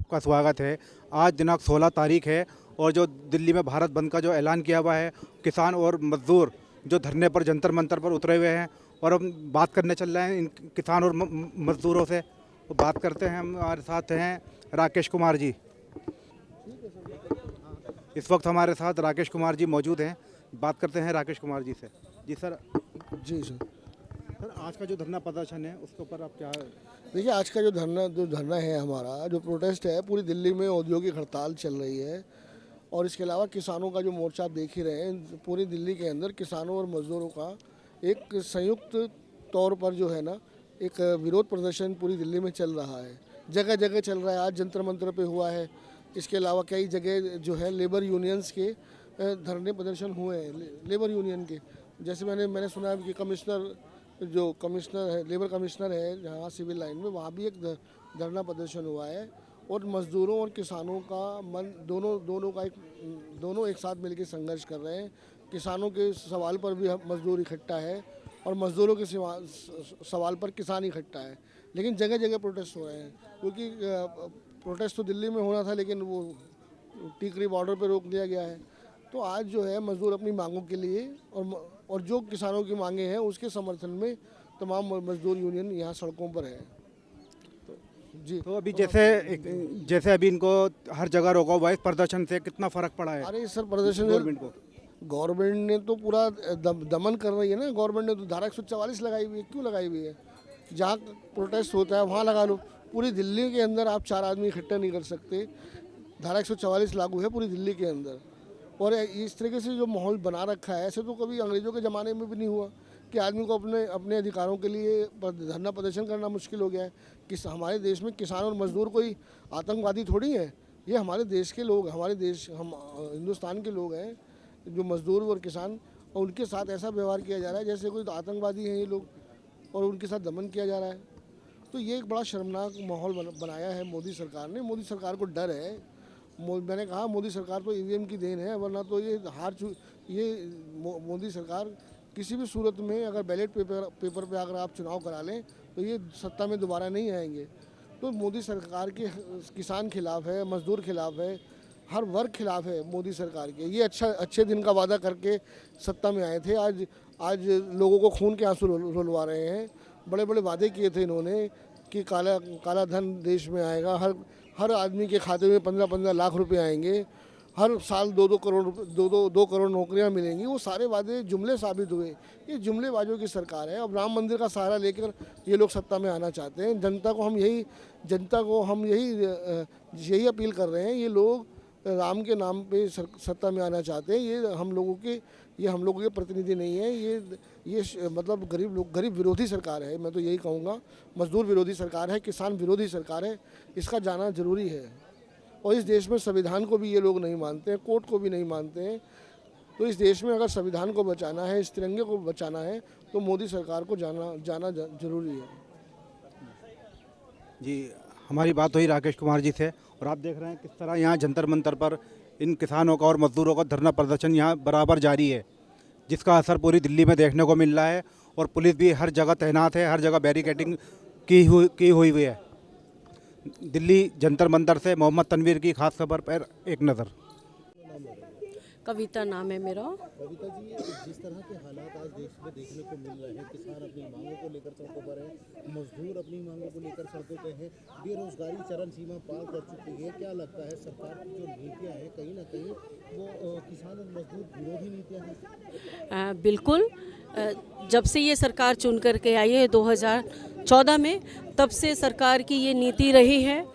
आपका स्वागत है। आज दिनांक 16 तारीख है और जो दिल्ली में भारत बंद का जो ऐलान किया हुआ है, किसान और मजदूर जो धरने पर जंतर मंतर पर उतरे हुए हैं और हम बात करने चल रहे हैं इन किसान और मजदूरों से। तो बात करते हैं, हमारे साथ हैं राकेश कुमार जी। इस वक्त हमारे साथ राकेश कुमार जी मौजूद हैं। बात करते हैं राकेश कुमार जी से। जी सर। जी सर। सर, आज का जो धरना प्रदर्शन है उसके ऊपर आप क्या? देखिए, आज का जो धरना है, हमारा जो प्रोटेस्ट है, पूरी दिल्ली में औद्योगिक हड़ताल चल रही है। और इसके अलावा किसानों का जो मोर्चा आप देख ही रहे हैं, पूरी दिल्ली के अंदर किसानों और मजदूरों का एक संयुक्त तौर पर जो है ना, एक विरोध प्रदर्शन पूरी दिल्ली में चल रहा है। जगह जगह चल रहा है। आज जंतर मंतर पे हुआ है। इसके अलावा कई जगह जो है लेबर यूनियंस के धरने प्रदर्शन हुए हैं। लेबर यूनियन के, जैसे मैंने सुना है कि कमिश्नर है, लेबर कमिश्नर है जहाँ सिविल लाइन में, वहाँ भी एक धरना प्रदर्शन हुआ है। और मज़दूरों और किसानों का मन दोनों एक साथ मिलकर संघर्ष कर रहे हैं। किसानों के सवाल पर भी मजदूर इकट्ठा है और मज़दूरों के सवाल पर किसान इकट्ठा है। लेकिन जगह जगह प्रोटेस्ट हो रहे हैं, क्योंकि प्रोटेस्ट तो दिल्ली में होना था, लेकिन वो टीकरी बॉर्डर पर रोक दिया गया है। तो आज जो है मजदूर अपनी मांगों के लिए और जो किसानों की मांगे हैं उसके समर्थन में तमाम मजदूर यूनियन यहाँ सड़कों पर है। जी। तो अभी जैसे अभी इनको हर जगह रोका हुआ है, इस प्रदर्शन से कितना फर्क पड़ा है अरे सर, प्रदर्शन गवर्नमेंट को? गवर्नमेंट ने तो पूरा दमन कर रही है ना। गवर्नमेंट ने तो धारा 144 लगाई हुई है। क्यों लगाई हुई है? जहाँ प्रोटेस्ट होता है वहाँ लगा लो। पूरी दिल्ली के अंदर आप 4 आदमी इकट्ठे नहीं कर सकते। धारा 144 लागू है पूरी दिल्ली के अंदर। और इस तरीके से जो माहौल बना रखा है, ऐसे तो कभी अंग्रेज़ों के ज़माने में भी नहीं हुआ कि आदमी को अपने अधिकारों के लिए धरना प्रदर्शन करना मुश्किल हो गया है। हमारे देश में किसान और मजदूर कोई आतंकवादी थोड़ी हैं। ये हमारे देश के लोग, हम हिंदुस्तान के लोग हैं, जो मजदूर और किसान, और उनके साथ ऐसा व्यवहार किया जा रहा है जैसे कोई आतंकवादी हैं ये लोग, और उनके साथ दमन किया जा रहा है। तो ये एक बड़ा शर्मनाक माहौल बनाया है मोदी सरकार ने। मोदी सरकार को डर है। मैंने कहा मोदी सरकार तो ईवीएम की देन है, वरना तो ये मोदी सरकार किसी भी सूरत में अगर बैलेट पेपर पे अगर आप चुनाव करा लें तो ये सत्ता में दोबारा नहीं आएंगे। तो मोदी सरकार के किसान खिलाफ है, मजदूर खिलाफ है, हर वर्ग खिलाफ है मोदी सरकार के। ये अच्छे दिन का वादा करके सत्ता में आए थे। आज लोगों को खून के आंसू रुलवा रहे हैं। बड़े बड़े वादे किए थे इन्होंने कि काला धन देश में आएगा, हर आदमी के खाते में 15-15 लाख रुपए आएंगे, हर साल 2 करोड़ नौकरियां मिलेंगी। वो सारे वादे जुमले साबित हुए। ये जुमलेबाजों की सरकार है। अब राम मंदिर का सहारा लेकर ये लोग सत्ता में आना चाहते हैं। जनता को हम यही अपील कर रहे हैं। ये लोग राम के नाम पे सत्ता में आना चाहते हैं। ये हम लोगों के प्रतिनिधि नहीं है। ये मतलब गरीब विरोधी सरकार है। मैं तो यही कहूँगा, मजदूर विरोधी सरकार है, किसान विरोधी सरकार है। इसका जाना जरूरी है। और इस देश में संविधान को भी ये लोग नहीं मानते हैं, कोर्ट को भी नहीं मानते हैं। तो इस देश में अगर संविधान को बचाना है, इस तिरंगे को बचाना है, तो मोदी सरकार को जाना जरूरी है। जी, हमारी बात हुई राकेश कुमार जी से। और आप देख रहे हैं किस तरह यहाँ जंतर मंतर पर इन किसानों का और मजदूरों का धरना प्रदर्शन यहाँ बराबर जारी है, जिसका असर पूरी दिल्ली में देखने को मिल रहा है। और पुलिस भी हर जगह तैनात है, हर जगह बैरिकेडिंग की हुई है। दिल्ली जंतर मंतर से मोहम्मद तनवीर की खास खबर पर एक नज़र। कविता नाम है मेरा। कविता जी, जिस तरह के हालात आज देश में देखने को मिल रहे हैं, किसान अपनी मांगों को लेकर सड़कों पर है, मजदूर अपनी मांगों को लेकर सड़कों पर है, बेरोजगारी चरम सीमा पार कर चुकी है। क्या लगता है सरकार की जो नीतियाँ हैं, कहीं ना कहीं वो किसान और मजदूर विरोधी नीतियाँ हैं? बिल्कुल। जब से ये सरकार चुन करके आई है 2014 में, तब से सरकार की ये नीति रही है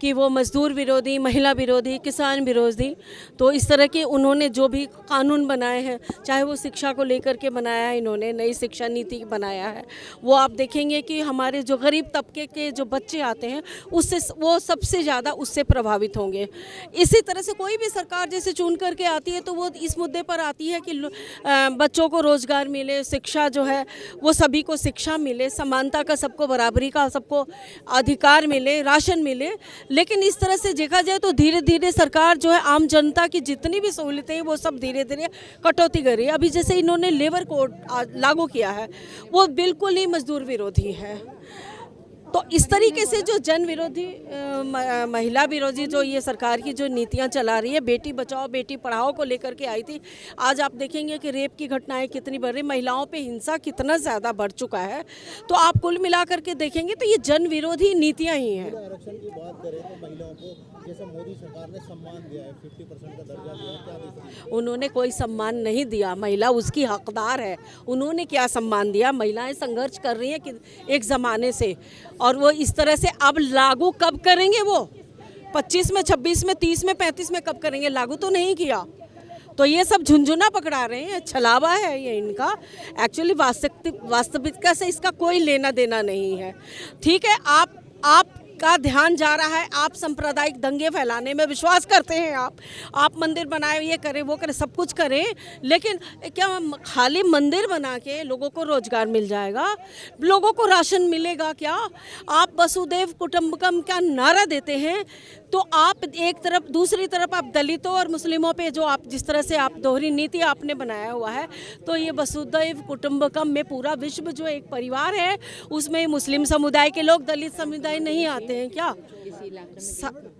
कि वो मज़दूर विरोधी, महिला विरोधी, किसान विरोधी। तो इस तरह के उन्होंने जो भी कानून बनाए हैं, चाहे वो शिक्षा को लेकर के बनाया है, इन्होंने नई शिक्षा नीति बनाया है, वो आप देखेंगे कि हमारे जो गरीब तबके के जो बच्चे आते हैं उससे वो सबसे ज़्यादा उससे प्रभावित होंगे। इसी तरह से कोई भी सरकार जैसे चुन करके आती है तो वो इस मुद्दे पर आती है कि बच्चों को रोज़गार मिले, शिक्षा जो है वो सभी को शिक्षा मिले, समानता का, सबको बराबरी का, सबको अधिकार मिले, राशन मिले। लेकिन इस तरह से देखा जाए तो धीरे धीरे सरकार जो है आम जनता की जितनी भी सहूलतें हैं वो सब धीरे धीरे कटौती कर रही है। अभी जैसे इन्होंने लेबर कोड लागू किया है, वो बिल्कुल ही मजदूर विरोधी है। तो इस तरीके से जो जन विरोधी महिला विरोधी जो ये सरकार की जो नीतियां चला रही है, बेटी बचाओ बेटी पढ़ाओ को लेकर के आई थी, आज आप देखेंगे कि रेप की घटनाएं कितनी बढ़ रही, महिलाओं पे हिंसा कितना ज़्यादा बढ़ चुका है। तो आप कुल मिला करके देखेंगे तो ये जन विरोधी नीतियां ही हैं। आरक्षण की बात करें तो महिलाओं को जैसे मोदी सरकार ने सम्मान दिया है, 50% का दर्जा दिया है, क्या देखते हैं? उन्होंने कोई सम्मान नहीं दिया, महिला उसकी हकदार है। उन्होंने क्या सम्मान दिया? महिलाएं संघर्ष कर रही हैं कि एक ज़माने से, और वो इस तरह से अब लागू कब करेंगे? वो 25 में, 26 में, 30 में, 35 में कब करेंगे? लागू तो नहीं किया। तो ये सब झुंझुना पकड़ा रहे हैं, छलावा है ये इनका। एक्चुअली वास्तविकता से इसका कोई लेना देना नहीं है। ठीक है, आप का ध्यान जा रहा है, आप सांप्रदायिक दंगे फैलाने में विश्वास करते हैं। आप मंदिर बनाए, ये करें वो करें, सब कुछ करें, लेकिन क्या खाली मंदिर बना के लोगों को रोजगार मिल जाएगा? लोगों को राशन मिलेगा क्या? आप वसुदैव कुटुंबकम का नारा देते हैं, तो आप एक तरफ, दूसरी तरफ आप दलितों और मुस्लिमों पे जो आप जिस तरह से आप दोहरी नीति आपने बनाया हुआ है, तो ये वसुदैव कुटुंबकम में पूरा विश्व जो एक परिवार है, उसमें मुस्लिम समुदाय के लोग, दलित समुदाय नहीं आते हैं क्या?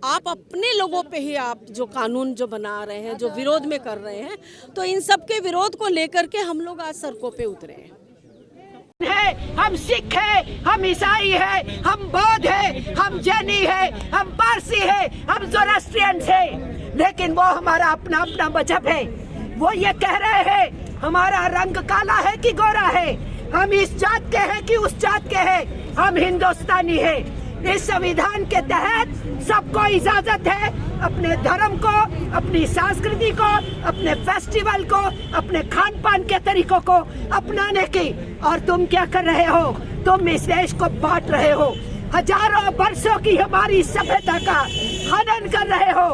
आप अपने लोगों पे ही आप जो कानून जो बना रहे हैं, जो विरोध में कर रहे हैं, तो इन सब के विरोध को लेकर के हम लोग आज सड़कों पे उतरे हैं। हम सिख है, हम ईसाई है, हम बौद्ध है, हम जैनी है, हम पारसी है, हम ज़ोरास्ट्रियन है, लेकिन वो हमारा अपना अपना मजहब है। वो ये कह रहे हैं हमारा रंग काला है कि गोरा है, हम इस जात के हैं कि उस जात के हैं, हम हिंदुस्तानी है। इस संविधान के तहत सबको इजाजत है अपने धर्म को, अपनी संस्कृति को, अपने फेस्टिवल को, अपने खान पान के तरीकों को अपनाने की। और तुम क्या कर रहे हो? तुम इस देश को बांट रहे हो, हजारों वर्षों की हमारी सभ्यता का हनन कर रहे हो,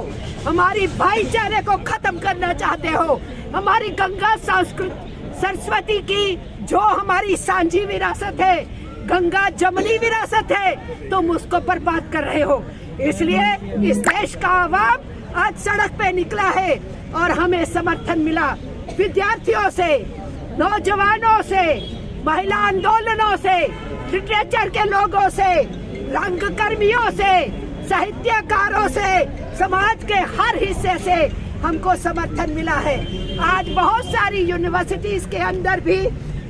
हमारी भाईचारे को खत्म करना चाहते हो, हमारी गंगा सरस्वती की जो हमारी सांझी विरासत है, गंगा जमनी विरासत है, तुम उसको बर्बाद कर रहे हो। इसलिए इस देश का आवाम आज सड़क पे निकला है और हमें समर्थन मिला विद्यार्थियों से, नौजवानों से, महिला आंदोलनों से, लिटरेचर के लोगों से, रंगकर्मियों से, साहित्यकारों से, समाज के हर हिस्से से हमको समर्थन मिला है। आज बहुत सारी यूनिवर्सिटीज के अंदर भी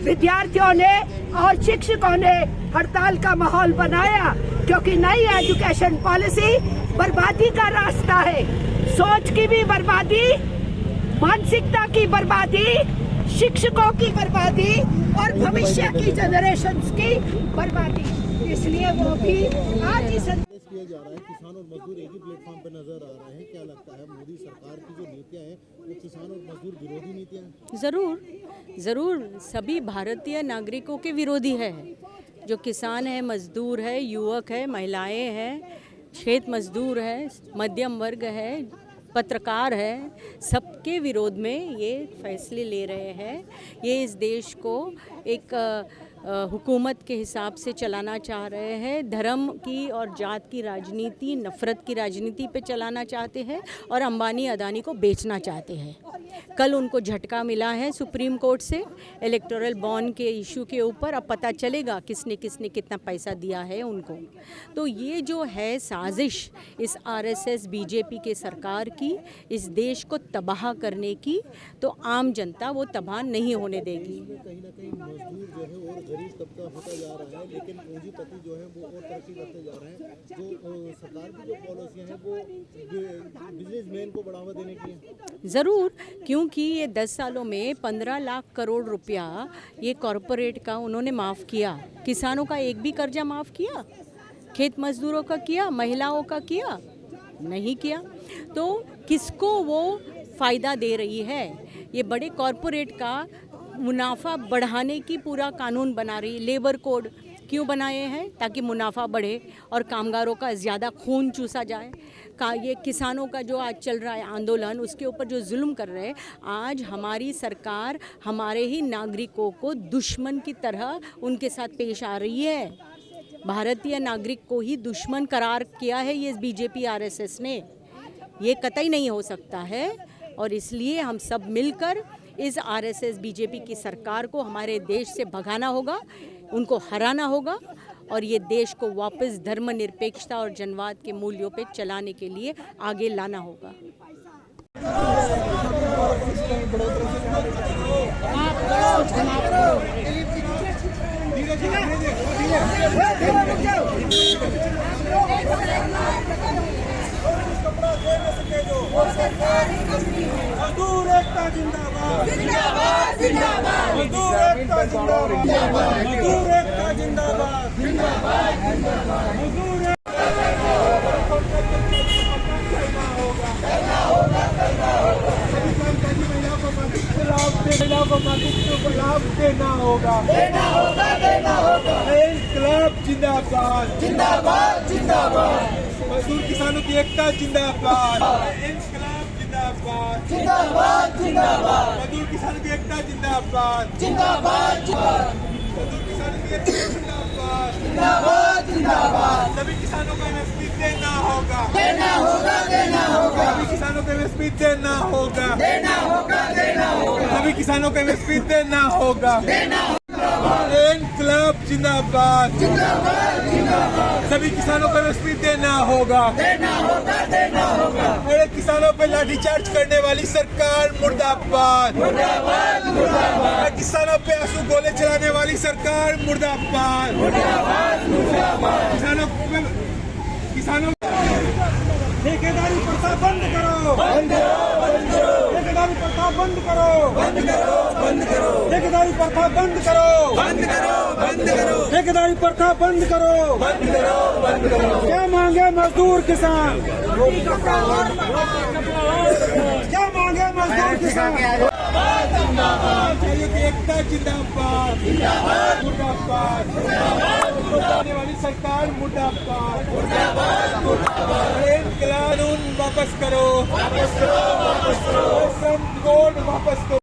विद्यार्थियों ने और शिक्षकों ने हड़ताल का माहौल बनाया, क्योंकि नई एजुकेशन पॉलिसी बर्बादी का रास्ता है। सोच की भी बर्बादी, मानसिकता की बर्बादी, शिक्षकों की बर्बादी और भविष्य की जनरेशंस की बर्बादी। इसलिए वो भी आज ही किया जा रहा है। किसान और मजदूर एक ही प्लेटफॉर्म पर नजर आ रहे हैं। क्या लगता है मोदी सरकार की जो नीतियां हैं वो किसान और मजदूर विरोधी नीतियां हैं? ज़रूर सभी भारतीय नागरिकों के विरोधी है। जो किसान है, मजदूर है, युवक है, महिलाएं हैं, खेत मजदूर है, मध्यम वर्ग है, पत्रकार है, सबके विरोध में ये फैसले ले रहे हैं। ये इस देश को एक हुकूमत के हिसाब से चलाना चाह रहे हैं। धर्म की और जात की राजनीति, नफ़रत की राजनीति पे चलाना चाहते हैं और अंबानी अदानी को बेचना चाहते हैं। कल उनको झटका मिला है सुप्रीम कोर्ट से इलेक्टोरल बॉन्ड के इशू के ऊपर। अब पता चलेगा किसने किसने कितना पैसा दिया है उनको। तो ये जो है साजिश इस आरएसएस बीजेपी के सरकार की, इस देश को तबाह करने की, तो आम जनता वो तबाह नहीं होने देगी। कहीं ना कहीं मजदूर जो है और गरीब तबका होता जा रहा है, लेकिन पूंजीपति जो है वो और तरक्की करते जा रहे हैं। जो सरकार की जो पॉलिसियां हैं वो बिजनेसमैन को बढ़ावा देने की है। ज़रूर, क्योंकि ये 10 सालों में 15 लाख करोड़ रुपया ये कॉरपोरेट का उन्होंने माफ़ किया। किसानों का एक भी कर्जा माफ़ किया? खेत मजदूरों का किया? महिलाओं का किया? नहीं किया। तो किसको वो फ़ायदा दे रही है? ये बड़े कॉरपोरेट का मुनाफा बढ़ाने की पूरा कानून बना रही। लेबर कोड क्यों बनाए हैं? ताकि मुनाफा बढ़े और कामगारों का ज़्यादा खून चूसा जाए। ये किसानों का जो आज चल रहा है आंदोलन, उसके ऊपर जो जुल्म कर रहे हैं, आज हमारी सरकार हमारे ही नागरिकों को दुश्मन की तरह उनके साथ पेश आ रही है। भारतीय नागरिक को ही दुश्मन करार किया है ये बीजेपी आरएसएस ने। ये कतई नहीं हो सकता है और इसलिए हम सब मिलकर इस आरएसएस बीजेपी की सरकार को हमारे देश से भगाना होगा, उनको हराना होगा और ये देश को वापस धर्मनिरपेक्षता और जनवाद के मूल्यों पे चलाने के लिए आगे लाना होगा। मजदूर एकता जिंदाबाद, मजदूर एकता जिंदाबाद, मजदूर एकता जिंदाबाद, मजदूर लाभ देना होगा, इंकलाब जिंदाबाद, जिंदाबाद जिंदाबाद, मजदूर किसानों की एकता जिंदाबाद, इंकलाब जिंदाबाद, जिंदाबाद जिंदाबाद, मजदूर किसानों की एकता जिंदाबाद, जिंदाबाद जिंदाबाद, मजदूर किसानों की एकता जिंदाबाद, जिंदाबाद जिंदाबाद, सभी किसानों को एमएसपी देना होगा, देना होगा, देना होगा, सभी किसानों को एमएसपी देना होगा, देना होगा, देना होगा, सभी किसानों को एमएसपी देना होगा, देना होगा, इंकलाब जिंदाबाद, जिंदाबाद जिंदाबाद, सभी किसानों को एमएसपी देना होगा, देना होगा, देना होगा, बड़े किसानों पे लाठीचार्ज करने वाली सरकार मुर्दाबाद, मुर्दाबाद मुर्दाबाद, किसानों पे आंसू गोले चलाने वाली सरकार मुर्दाबाद, मुर्दाबाद मुर्दाबाद, किसानों ठेकेदारी प्रथा बंद करो, बंद करो, बंद करो, ठेकेदारी प्रथा बंद करो, बंद करो, बंद करो, ठेकेदारी प्रथा बंद करो, बंद करो, बंद करो, ठेकेदारी प्रथा बंद करो, बंद करो, बंद करो, क्या मांगे मजदूर किसान, क्या मांगे मजदूर किसान, एकता जिंदाबाद, जिंदाबाद मुर्दाबाद, मुर्दाबाद वाली सरकार मुर्दाबाद, मुर्दाबाद मुर्दाबाद, कानून वापस करो, वापस करो, वापस करो, कोड वापस करो।